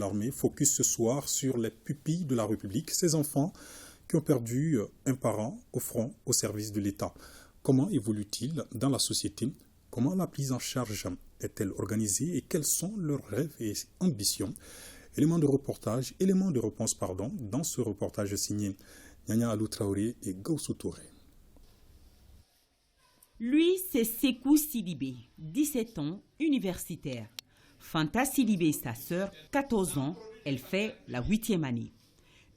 L'armée focus ce soir sur les pupilles de la République, ces enfants qui ont perdu un parent au front au service de l'État. Comment évoluent-ils dans la société? Comment la prise en charge est-elle organisée et quels sont leurs rêves et ambitions? Éléments de réponse dans ce reportage signé Nyanya Alou Traoré et Gaussou Touré. Lui, c'est Sekou Sidibé, 17 ans, universitaire. Fanta Sidibé, sa sœur, 14 ans, elle fait la 8e année.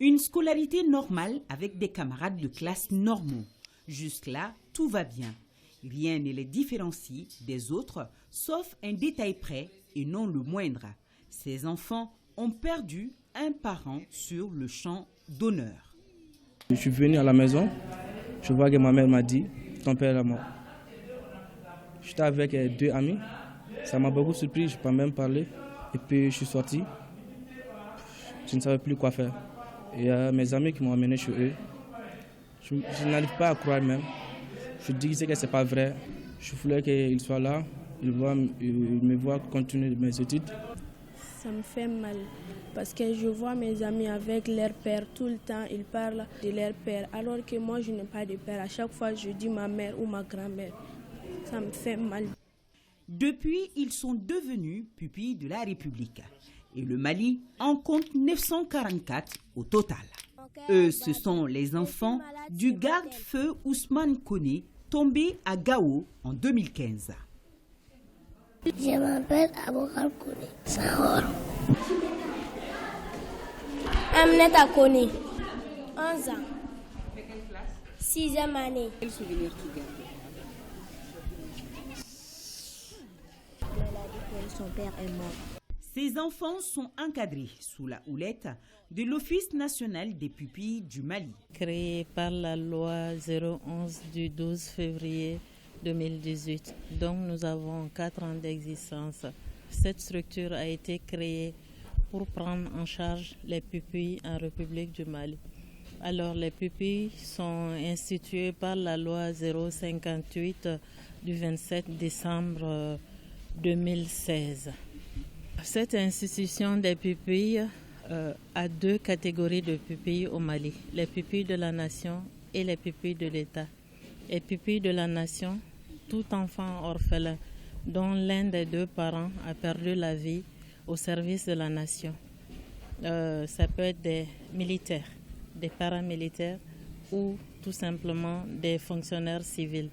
Une scolarité normale avec des camarades de classe normaux. Jusque-là, tout va bien. Rien ne les différencie des autres, sauf un détail près et non le moindre. Ces enfants ont perdu un parent sur le champ d'honneur. Je suis venu à la maison, je vois que ma mère m'a dit « ton père est mort ». J'étais avec 2 amis, ça m'a beaucoup surpris, je n'ai pas même parlé. Et puis je suis sorti, je ne savais plus quoi faire. Et mes amis qui m'ont amené chez eux, je n'arrive pas à croire même. Je disais que ce n'est pas vrai. Je voulais qu'ils soient là, ils me voient continuer mes études. Ça me fait mal parce que je vois mes amis avec leur père tout le temps, ils parlent de leur père alors que moi je n'ai pas de père. À chaque fois je dis ma mère ou ma grand-mère. Ça me fait mal. Depuis, ils sont devenus pupilles de la République. Et le Mali en compte 944 au total. Eux, ce sont les enfants du garde-feu Ousmane Koné, tombé à Gao en 2015. Je m'appelle Aboukar Koné, Sahor. Aminata Koné, 11 ans. 6e année. Quel souvenir tu gardes? Son père est mort. Ces enfants sont encadrés sous la houlette de l'Office national des pupilles du Mali. Créé par la loi 011 du 12 février 2018. Donc nous avons 4 ans d'existence. Cette structure a été créée pour prendre en charge les pupilles en République du Mali. Alors les pupilles sont instituées par la loi 058 du 27 décembre 2016. Cette institution des pupilles a 2 catégories de pupilles au Mali, les pupilles de la nation et les pupilles de l'État. Les pupilles de la nation, tout enfant orphelin dont l'un des 2 parents a perdu la vie au service de la nation. Ça peut être des militaires, des paramilitaires ou tout simplement des fonctionnaires civils.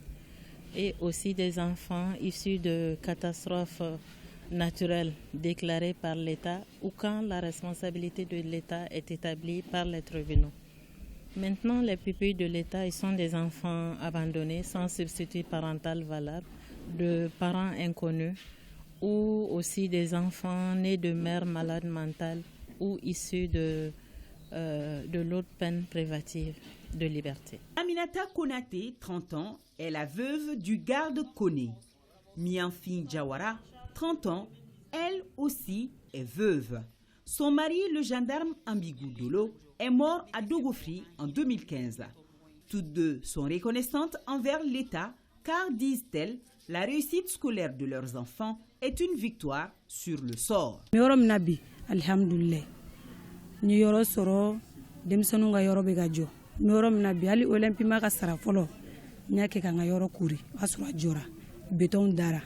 Et aussi des enfants issus de catastrophes naturelles déclarées par l'État ou quand la responsabilité de l'État est établie par les tribunaux. Maintenant, les pupilles de l'État, ils sont des enfants abandonnés sans substitut parental valable, de parents inconnus ou aussi des enfants nés de mères malades mentales ou issus de l'autre peine privative de liberté. Aminata Konaté, 30 ans, est la veuve du garde Koné. Mianfi Diawara, 30 ans, elle aussi est veuve. Son mari, le gendarme Ambigou Dolo, est mort à Dogofri en 2015. Toutes 2 sont reconnaissantes envers l'État car, disent-elles, la réussite scolaire de leurs enfants est une victoire sur le sort. Alhamdulillah. Ni yoro soro demsanu nga yoro be gajo. Mi yoro mina bi ali olympi ma ka sara folo. Nyake ka nga yoro kuri asura jora. Beton dara.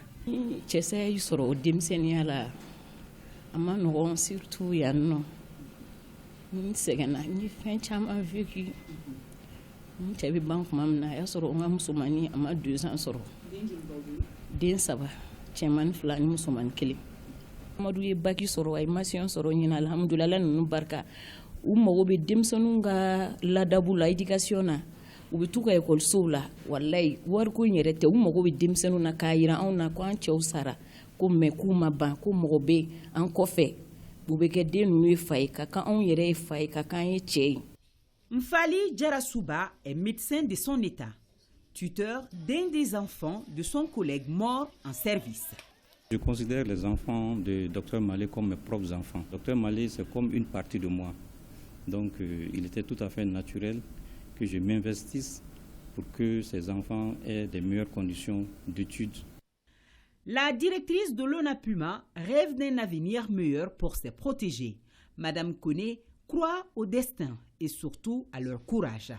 Chese yu soro o demsenia la. Ama no surtout ya no. Ni segana ni fen chama vécu. Ni chabi bank mamna ya soro nga musumani ama 2 ans soro. Den saba. Cheman flani musuman kili. Amadou ye baki soro ay masiyon soro ñina alhamdulillah nunu barka u mago be demsanu nga ladabu la éducation na u be tuka école so la wallahi war ko ñere te u mago be demsanu na kayira on na ko an ciow sara ko me ku ma ban ko mago be an ko fe bu be ke de nunu fay ka kan on yere fay ka kan ye cey. Mfali Jarasuba est médecin de son état, tuteur d'un des enfants de son collègue mort en service. Je considère les enfants de Dr Malé comme mes propres enfants. Dr Malé, c'est comme une partie de moi. Donc, il était tout à fait naturel que je m'investisse pour que ces enfants aient des meilleures conditions d'études. La directrice de l'ONAPUMA rêve d'un avenir meilleur pour ses protégés. Madame Koné croit au destin et surtout à leur courage.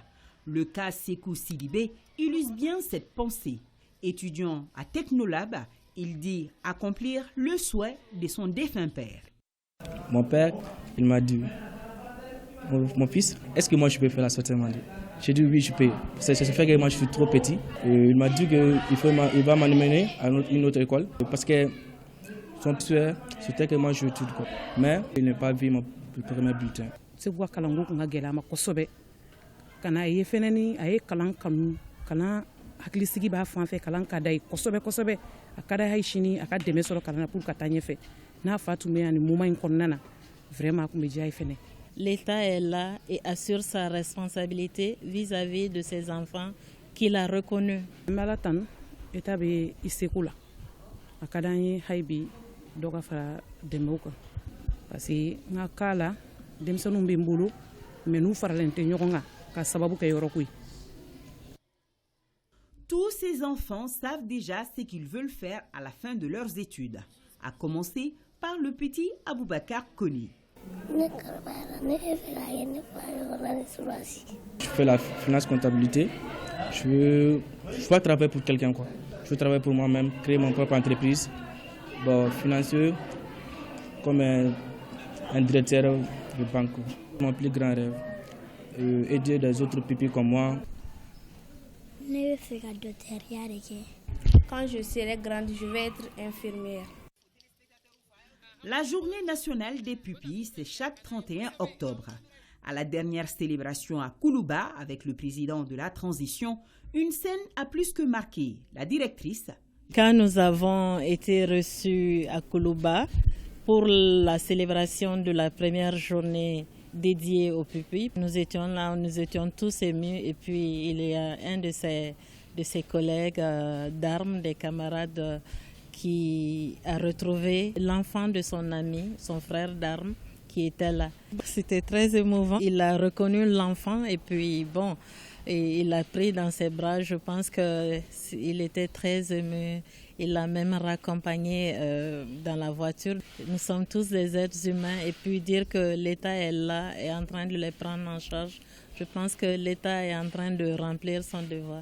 Le cas Sekou Sidibé illustre bien cette pensée. Étudiant à Technolab, il dit accomplir le souhait de son défunt père. Mon père, il m'a dit, mon fils, est-ce que moi je peux faire la sortie Mali? J'ai dit oui, je peux. C'est fait que moi je suis trop petit. Il m'a dit qu'il va m'amener à une autre école parce que son souhait, c'était que moi je étudie. Mais il n'a pas vu mon premier bulletin. C'est quoi kalango kunga gela ma kosobe. Kana ye feneni aye kalan kanu kana haklisigi ba fanfe kalan kadai kosobe akada haishini akada demesoro kalana pour katanye fe. Na fatu me ani moment konnana vraiment ko meji ay fene. L'État est là et assure sa responsabilité vis-à-vis de ses enfants qu'il a reconnus. Malatan État be isekula akadanye haibi doga fara demoka parce que nga kala demsonu mbulu menu faralente nyokonga ka sababu ke yorokui. Tous ces enfants savent déjà ce qu'ils veulent faire à la fin de leurs études, à commencer par le petit Aboubakar Koné. Je fais la finance comptabilité. Je veux pas travailler pour quelqu'un, quoi. Je veux travailler pour moi-même, créer mon propre entreprise. Bon, financier, comme un directeur de banque. Mon plus grand rêve, aider des autres pupilles comme moi. Quand je serai grande, je vais être infirmière. La journée nationale des pupilles, c'est chaque 31 octobre. À la dernière célébration à Koulouba, avec le président de la transition, une scène a plus que marqué la directrice. Quand nous avons été reçus à Koulouba pour la célébration de la première journée dédiée aux pupilles, nous étions là, nous étions tous émus et puis il y a un de ses collègues d'armes, des camarades qui a retrouvé l'enfant de son ami, son frère d'armes, qui était là. C'était très émouvant. Il a reconnu l'enfant et puis bon, et il l'a pris dans ses bras. Je pense qu'il était très ému. Il l'a même raccompagné dans la voiture. Nous sommes tous des êtres humains et puis dire que l'État est là et en train de les prendre en charge. Je pense que l'État est en train de remplir son devoir.